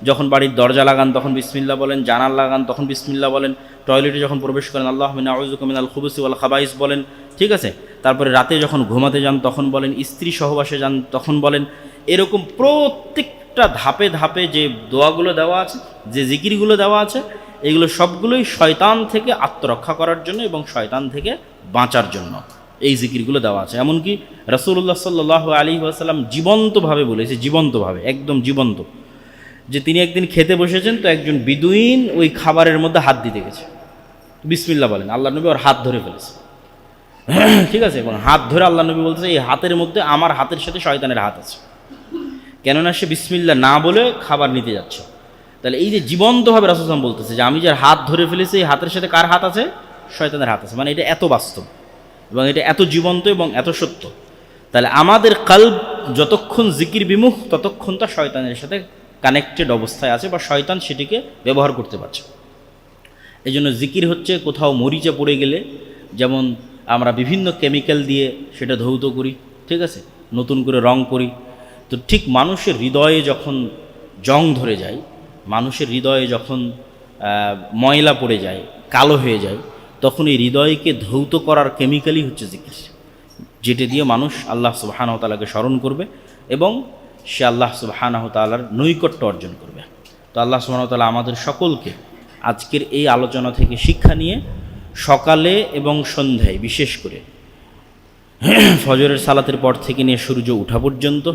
যখন বাড়ির দরজা লাগান তখন বিসমিল্লাহ বলেন, জানালা লাগান তখন বিসমিল্লাহ বলেন, টয়লেটে যখন প্রবেশ করেন আল্লাহুম্মা ইন্নী আউযুবিকা মিনাল খুবুসি ওয়াল খাবাইস বলেন, ঠিক আছে। তারপরে রাতে যখন ঘুমাতে যান তখন বলেন, স্ত্রী সহবাসে যান তখন বলেন। এরকম প্রত্যেকটা ধাপে ধাপে যে দোয়াগুলো দেওয়া আছে, যে জিকিরগুলো দেওয়া আছে, এগুলো সবগুলোই শয়তান থেকে আত্মরক্ষা করার জন্য এবং শয়তান থেকে বাঁচার জন্য এই জিকিরগুলো দেওয়া আছে। এমনকি রাসূলুল্লাহ সাল্লাল্লাহু আলাইহি ওয়াসাল্লাম জীবন্তভাবে বলেছে, জীবন্তভাবে, একদম জীবন্ত, যে তিনি একদিন খেতে বসেছেন, তো একজন বিদুইন ওই খাবারের মধ্যে হাত দিতে গেছে, বিসমিল্লাহ বলেন, আল্লাহ নবী ওর হাত ধরে ফেলেছে, ঠিক আছে। এবং হাত ধরে আল্লাহ নবী বলতেছে, এই হাতের মধ্যে আমার হাতের সাথে শয়তানের হাত আছে, কেননা সে বিসমিল্লাহ না বলে খাবার নিতে যাচ্ছে। তাহলে এই যে জীবন্তভাবে রাসূল সাল্লাল্লাহু আলাইহি ওয়াসাল্লাম বলতেছে যে আমি যার হাত ধরে ফেলেছি, এই হাতের সাথে কার হাত আছে? শয়তানের হাত আছে। মানে এটা এত বাস্তব এবং এটা এত জীবন্ত এবং এত সত্য। তাহলে আমাদের কলব যতক্ষণ জিকির বিমুখ, ততক্ষণ তা শয়তানের সাথে কানেক্টেড অবস্থায় আছে বা শয়তান সেটিকে ব্যবহার করতে পারছে। এই জন্য জিকির হচ্ছে কোথাও মরিচা পড়ে গেলে যেমন আমরা বিভিন্ন কেমিক্যাল দিয়ে সেটা ধৌত করি, ঠিক আছে, নতুন করে রং করি, তো ঠিক মানুষের হৃদয়ে যখন জং ধরে যায়, মানুষের হৃদয়ে যখন ময়লা পড়ে যায়, কালো হয়ে যায়, তখন এই হৃদয়কে ধৌত করার কেমিক্যালই হচ্ছে জিকির, যেটা দিয়ে মানুষ আল্লাহ সুবহানাহু ওয়া তাআলাকে স্মরণ করবে এবং সে আল্লাহ সুবহানাহু ওয়া তাআলার নৈকট্য অর্জন করবে। তো আল্লাহ সুবহানাহু ওয়া তাআলা আমাদের সকলকে আজকের এই আলোচনা থেকে শিক্ষা নিয়ে সকালে এবং সন্ধ্যায়, বিশেষ করে ফজরের সালাতের পর থেকে নিয়ে সূর্য ওঠা পর্যন্ত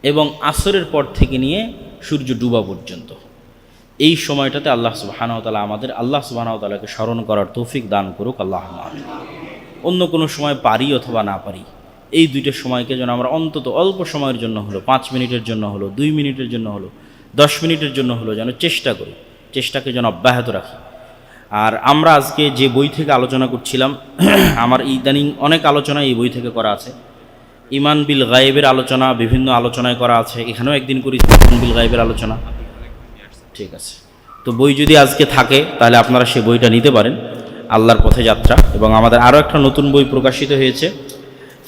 এবং আসরের পর থেকে নিয়ে সূর্য ডুবা পর্যন্ত এই সময়টাতে আল্লাহ সুবহানাহু ওয়া তাআলা আমাদের আল্লাহ সুবহানাহু ওয়া তাআলাকে স্মরণ করার তৌফিক দান করুক, আল্লাহুম্মা আমিন। অন্য কোনো সময় পারি অথবা না পারি, এই দুইটা সময়কে যেন আমরা অন্তত অল্প সময়ের জন্য হলো, 5 মিনিটের জন্য হলো, 2 মিনিটের জন্য হলো, 10 মিনিটের জন্য হলো, যেন চেষ্টা করি, চেষ্টাকে যেন অব্যাহত রাখি। আর আমরা আজকে যে বই থেকে আলোচনা করছিলাম, আমার ইদানিং অনেক আলোচনা এই বই থেকে করা আছে। ইমান বিল গায়েবের আলোচনা বিভিন্ন আলোচনায় করা আছে, এখানেও একদিন করি ইমান বিল গায়েবের আলোচনা। ঠিক আছে, তো বই যদি আজকে থাকে তাহলে আপনারা সেই বইটা নিতে পারেন, আল্লাহর পথে যাত্রা। এবং আমাদের আরও একটা নতুন বই প্রকাশিত হয়েছে,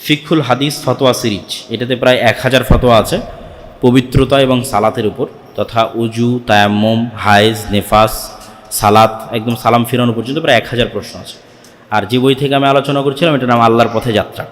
ফিকহুল হাদিস ফতোয়া সিরিজ। এটাতে প্রায় 1000 ফতোয়া আছে পবিত্রতা এবং সালাতের উপর, তথা উজু, তায়াম্মুম, হায়েজ, নেফাস, সালাত, একদম সালাম ফিরানো পর্যন্ত প্রায় 1000 প্রশ্ন আছে। আর যে বই থেকে আমি আলোচনা করছিলাম এটার নাম আল্লাহর পথে যাত্রা।